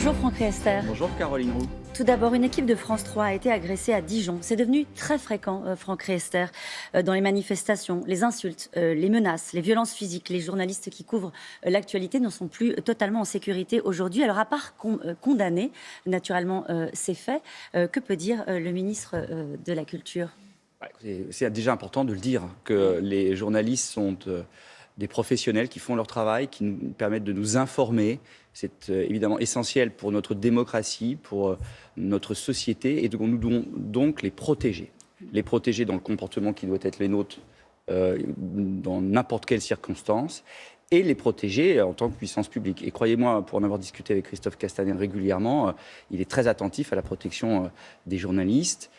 Bonjour Franck Riester. Bonjour Caroline Roux. Tout d'abord, une équipe de France 3 a été agressée à Dijon. C'est devenu très fréquent, Franck Riester, dans les manifestations, les insultes, les menaces, les violences physiques. Les journalistes qui couvrent l'actualité ne sont plus totalement en sécurité aujourd'hui. Alors, à part condamner naturellement ces faits, que peut dire le ministre de la Culture ? C'est déjà important de le dire, que les journalistes sont des professionnels qui font leur travail, qui nous permettent de nous informer. C'est évidemment essentiel pour notre démocratie, pour notre société, et nous devons donc les protéger. Les protéger dans le comportement qui doit être les nôtres dans n'importe quelle circonstance, et les protéger en tant que puissance publique. Et croyez-moi, pour en avoir discuté avec Christophe Castaner régulièrement, il est très attentif à la protection des journalistes.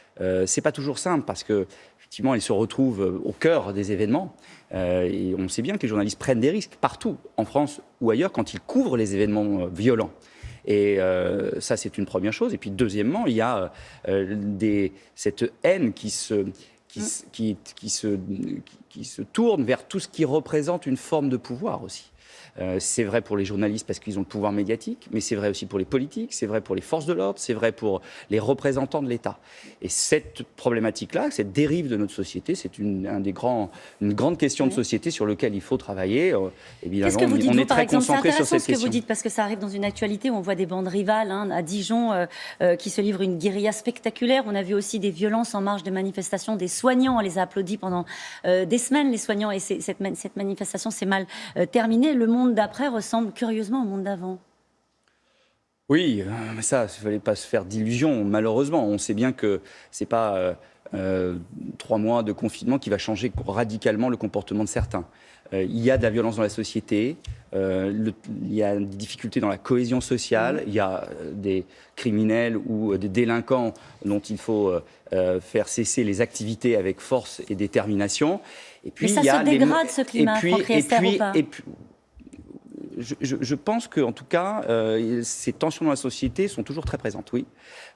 C'est pas toujours simple parce que effectivement, ils se retrouvent au cœur des événements. Et on sait bien que les journalistes prennent des risques partout, en France ou ailleurs, quand ils couvrent les événements violents. Et ça, c'est une première chose. Et puis, deuxièmement, il y a cette haine qui se tourne vers tout ce qui représente une forme de pouvoir aussi. C'est vrai pour les journalistes parce qu'ils ont le pouvoir médiatique, mais c'est vrai aussi pour les politiques, c'est vrai pour les forces de l'ordre, c'est vrai pour les représentants de l'État. Et cette problématique-là, cette dérive de notre société, c'est une grande question de société sur laquelle il faut travailler. Évidemment, qu'est-ce que vous dites, on est très concentré sur cette question. Ce que vous dites, parce que ça arrive dans une actualité où on voit des bandes rivales à Dijon qui se livrent une guérilla spectaculaire. On a vu aussi des violences en marge de manifestations, des soignants. On les a applaudis pendant des semaines, les soignants, et cette manifestation s'est mal terminée. Le monde d'après ressemble curieusement au monde d'avant. Oui, mais ça, il ne fallait pas se faire d'illusions, malheureusement. On sait bien que ce n'est pas 3 mois de confinement qui va changer radicalement le comportement de certains. Il y a de la violence dans la société, il y a des difficultés dans la cohésion sociale, il y a des criminels ou des délinquants dont il faut faire cesser les activités avec force et détermination. Et puis, mais ça se dégrade, ce climat, Franck Riester, ou pas ? Je pense qu'en tout cas, ces tensions dans la société sont toujours très présentes, oui.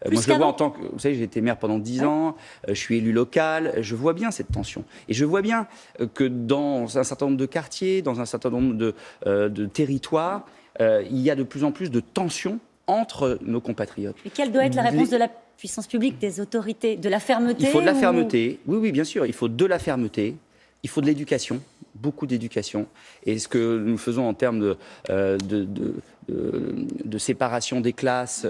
Moi, je le vois en tant que... Vous savez, j'ai été maire pendant 10 ans, je suis élu local, je vois bien cette tension. Et je vois bien que dans un certain nombre de quartiers, dans un certain nombre de territoires, il y a de plus en plus de tensions entre nos compatriotes. Et quelle doit être la réponse de la puissance publique, des autorités, de la fermeté ? Il faut de la fermeté, oui, bien sûr, il faut de la fermeté, il faut de l'éducation. Beaucoup d'éducation. Et ce que nous faisons en termes de séparation des classes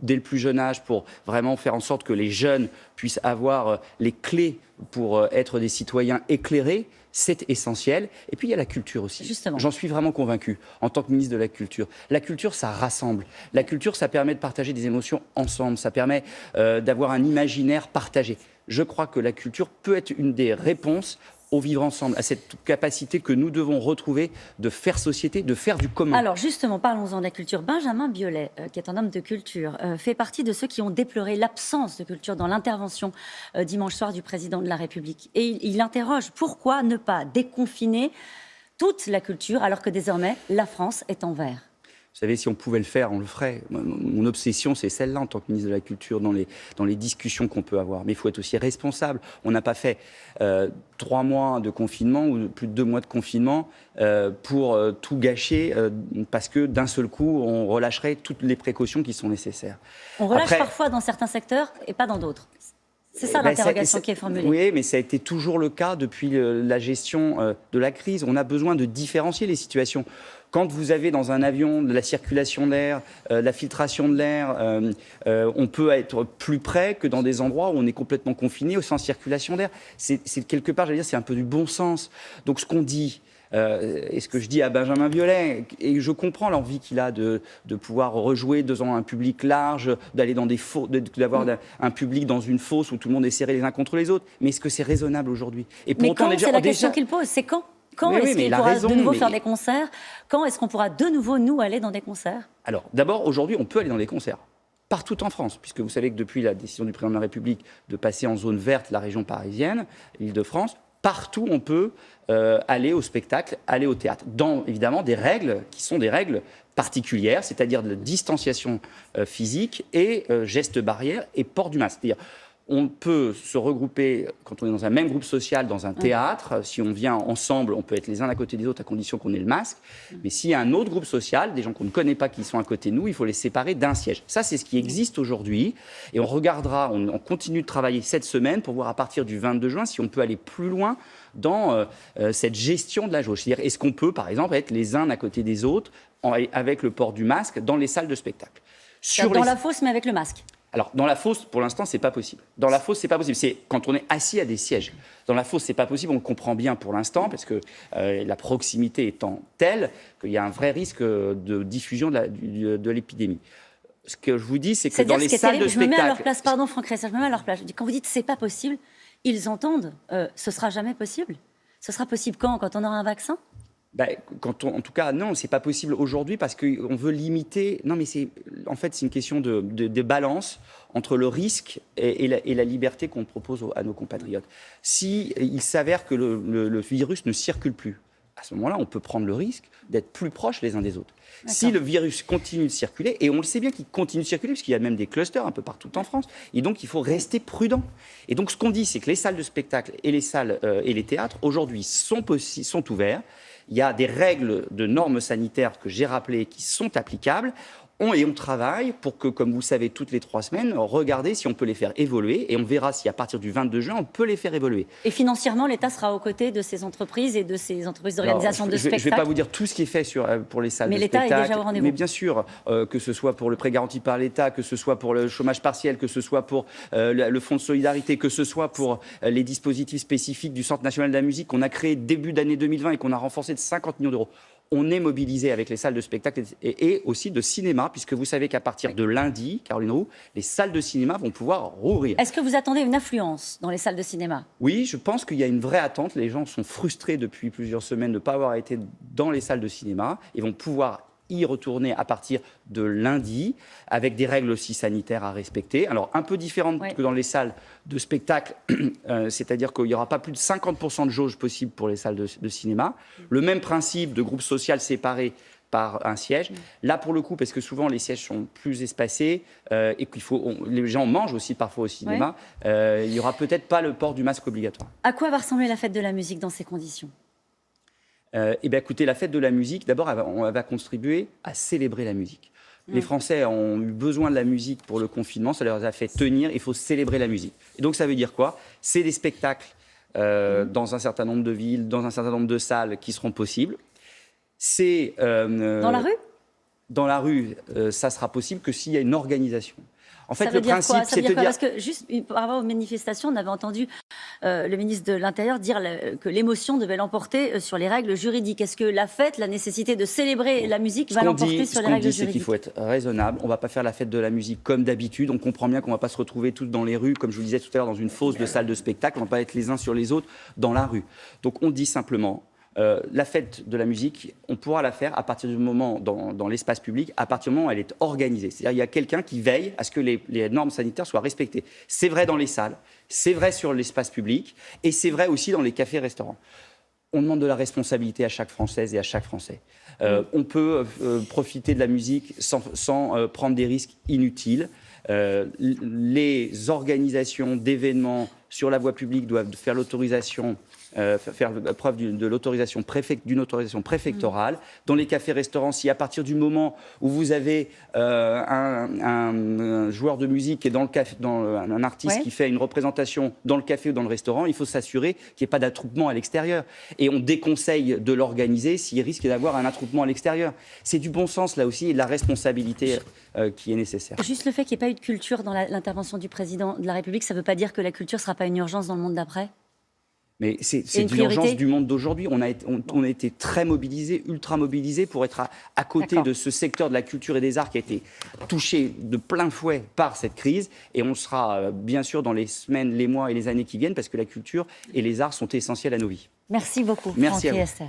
dès le plus jeune âge pour vraiment faire en sorte que les jeunes puissent avoir les clés pour être des citoyens éclairés, c'est essentiel. Et puis il y a la culture aussi. Justement. J'en suis vraiment convaincu en tant que ministre de la Culture. La culture, ça rassemble. La culture, ça permet de partager des émotions ensemble. Ça permet d'avoir un imaginaire partagé. Je crois que la culture peut être une des réponses au vivre ensemble, à cette capacité que nous devons retrouver de faire société, de faire du commun. Alors justement, parlons-en de la culture. Benjamin Biolay, qui est un homme de culture, fait partie de ceux qui ont déploré l'absence de culture dans l'intervention dimanche soir du président de la République. Et il interroge pourquoi ne pas déconfiner toute la culture alors que désormais la France est en vert. Vous savez, si on pouvait le faire, on le ferait. Mon obsession, c'est celle-là en tant que ministre de la Culture, dans les discussions qu'on peut avoir. Mais il faut être aussi responsable. On n'a pas fait 3 mois de confinement ou plus de 2 mois de confinement pour tout gâcher parce que d'un seul coup, on relâcherait toutes les précautions qui sont nécessaires. On relâche parfois dans certains secteurs et pas dans d'autres. C'est ça l'interrogation qui est formulée. Oui, mais ça a été toujours le cas depuis la gestion de la crise. On a besoin de différencier les situations. Quand vous avez dans un avion de la circulation d'air, la filtration de l'air, on peut être plus près que dans des endroits où on est complètement confiné, sans circulation d'air. C'est quelque part, j'allais dire, c'est un peu du bon sens. Donc ce qu'on dit, et ce que je dis à Benjamin Biolay, et je comprends l'envie qu'il a de pouvoir rejouer devant un public large, d'aller dans des d'avoir un public dans une fosse où tout le monde est serré les uns contre les autres. Mais est-ce que c'est raisonnable aujourd'hui ? Et pour mais autant, c'est la question qu'il pose, c'est quand ? Quand est-ce qu'il pourra de nouveau faire des concerts ? Quand est-ce qu'on pourra de nouveau, nous, aller dans des concerts ? Alors, d'abord, aujourd'hui, on peut aller dans des concerts. Partout en France, puisque vous savez que depuis la décision du président de la République de passer en zone verte la région parisienne, l'Île-de-France, partout on peut aller au spectacle, aller au théâtre, dans évidemment des règles qui sont des règles particulières, c'est-à-dire de la distanciation physique et gestes barrières et port du masque. C'est-à-dire On peut se regrouper quand on est dans un même groupe social, dans un théâtre. Si on vient ensemble, on peut être les uns à côté des autres à condition qu'on ait le masque. Mais s'il y a un autre groupe social, des gens qu'on ne connaît pas qui sont à côté de nous, il faut les séparer d'un siège. Ça, c'est ce qui existe aujourd'hui. Et on regardera, on continue de travailler cette semaine pour voir à partir du 22 juin si on peut aller plus loin dans cette gestion de la jauge. C'est-à-dire, est-ce qu'on peut, par exemple, être les uns à côté des autres avec le port du masque dans les salles de spectacle. La fosse, mais avec le masque. Alors, dans la fosse, pour l'instant, c'est pas possible. Dans la fosse, c'est pas possible. C'est quand on est assis à des sièges. Dans la fosse, c'est pas possible. On le comprend bien pour l'instant, parce que la proximité étant telle qu'il y a un vrai risque de diffusion de l'épidémie. Ce que je vous dis, c'est que dans les salles de spectacle... Je me mets à leur place, pardon Franck Riester, je me mets à leur place. Je dis, quand vous dites c'est pas possible, ils entendent, ce sera jamais possible. Ce sera possible quand on aura un vaccin ? En tout cas, non, c'est pas possible aujourd'hui parce qu'on veut limiter. Non, mais c'est une question de balance entre le risque et la liberté qu'on propose à nos compatriotes. Si il s'avère que le virus ne circule plus, à ce moment-là, on peut prendre le risque d'être plus proches les uns des autres. D'accord. Si le virus continue de circuler, et on le sait bien qu'il continue de circuler, puisqu'il y a même des clusters un peu partout en France, et donc il faut rester prudent. Et donc ce qu'on dit, c'est que les salles de spectacle et les salles et les théâtres, aujourd'hui, sont ouverts. Il y a des règles de normes sanitaires que j'ai rappelées qui sont applicables. On travaille pour que, comme vous savez, toutes les 3 semaines, regarder si on peut les faire évoluer. Et on verra si, à partir du 22 juin, on peut les faire évoluer. Et financièrement, l'État sera aux côtés de ces entreprises et de ces entreprises d'organisation de spectacles. Je ne vais pas vous dire tout ce qui est fait pour les salles de spectacle. Mais l'État est déjà au rendez-vous. Mais bien sûr, que ce soit pour le prêt garanti par l'État, que ce soit pour le chômage partiel, que ce soit pour le fonds de solidarité, que ce soit pour les dispositifs spécifiques du Centre national de la musique qu'on a créé début d'année 2020 et qu'on a renforcé de 50 millions d'euros. On est mobilisé avec les salles de spectacle et aussi de cinéma, puisque vous savez qu'à partir de lundi, Caroline Roux, les salles de cinéma vont pouvoir rouvrir. Est-ce que vous attendez une affluence dans les salles de cinéma ? Oui, je pense qu'il y a une vraie attente. Les gens sont frustrés depuis plusieurs semaines de ne pas avoir été dans les salles de cinéma. Ils vont pouvoir y retourner à partir de lundi, avec des règles aussi sanitaires à respecter. Alors, un peu différentes que dans les salles de spectacle, c'est-à-dire qu'il n'y aura pas plus de 50% de jauge possible pour les salles de cinéma. Le même principe de groupe social séparé par un siège. Là, pour le coup, parce que souvent les sièges sont plus espacés et les gens mangent aussi parfois au cinéma, il n'y aura peut-être pas le port du masque obligatoire. À quoi va ressembler la fête de la musique dans ces conditions ? Écoutez, la fête de la musique, d'abord, elle va contribuer à célébrer la musique. Les Français ont eu besoin de la musique pour le confinement, ça leur a fait tenir, il faut célébrer la musique. Et donc ça veut dire quoi ? C'est des spectacles dans un certain nombre de villes, dans un certain nombre de salles qui seront possibles. C'est dans la rue ? Dans la rue, ça sera possible que s'il y a une organisation. En fait, le principe, c'est de dire... Parce que, juste par rapport aux manifestations, on avait entendu le ministre de l'Intérieur dire que l'émotion devait l'emporter sur les règles juridiques. Est-ce que la fête, la nécessité de célébrer la musique va l'emporter sur les règles juridiques ? Ce qu'on dit, c'est qu'il faut être raisonnable. On ne va pas faire la fête de la musique comme d'habitude. On comprend bien qu'on ne va pas se retrouver tous dans les rues, comme je vous disais tout à l'heure, dans une fosse de salle de spectacle. On ne va pas être les uns sur les autres dans la rue. Donc on dit simplement... la fête de la musique, on pourra la faire à partir du moment, dans l'espace public, à partir du moment où elle est organisée. C'est-à-dire qu'il y a quelqu'un qui veille à ce que les normes sanitaires soient respectées. C'est vrai dans les salles, c'est vrai sur l'espace public, et c'est vrai aussi dans les cafés-restaurants. On demande de la responsabilité à chaque Française et à chaque Français. On peut profiter de la musique sans prendre des risques inutiles. Les organisations d'événements sur la voie publique doivent faire l'autorisation, faire preuve d'une autorisation préfectorale. Dans les cafés-restaurants, si à partir du moment où vous avez un joueur de musique qui est un artiste qui fait une représentation dans le café ou dans le restaurant, il faut s'assurer qu'il n'y ait pas d'attroupement à l'extérieur. Et on déconseille de l'organiser s'il risque d'avoir un attroupement à l'extérieur. C'est du bon sens là aussi et de la responsabilité qui est nécessaire. Juste le fait qu'il n'y ait pas eu de culture dans l'intervention du président de la République, ça ne veut pas dire que la culture ne sera pas une urgence dans le monde d'après ? Mais c'est une urgence du monde d'aujourd'hui. On a été très mobilisés, ultra mobilisés pour être à côté de ce secteur de la culture et des arts qui a été touché de plein fouet par cette crise. Et on sera bien sûr dans les semaines, les mois et les années qui viennent parce que la culture et les arts sont essentiels à nos vies. Merci beaucoup, Merci Franck Riester.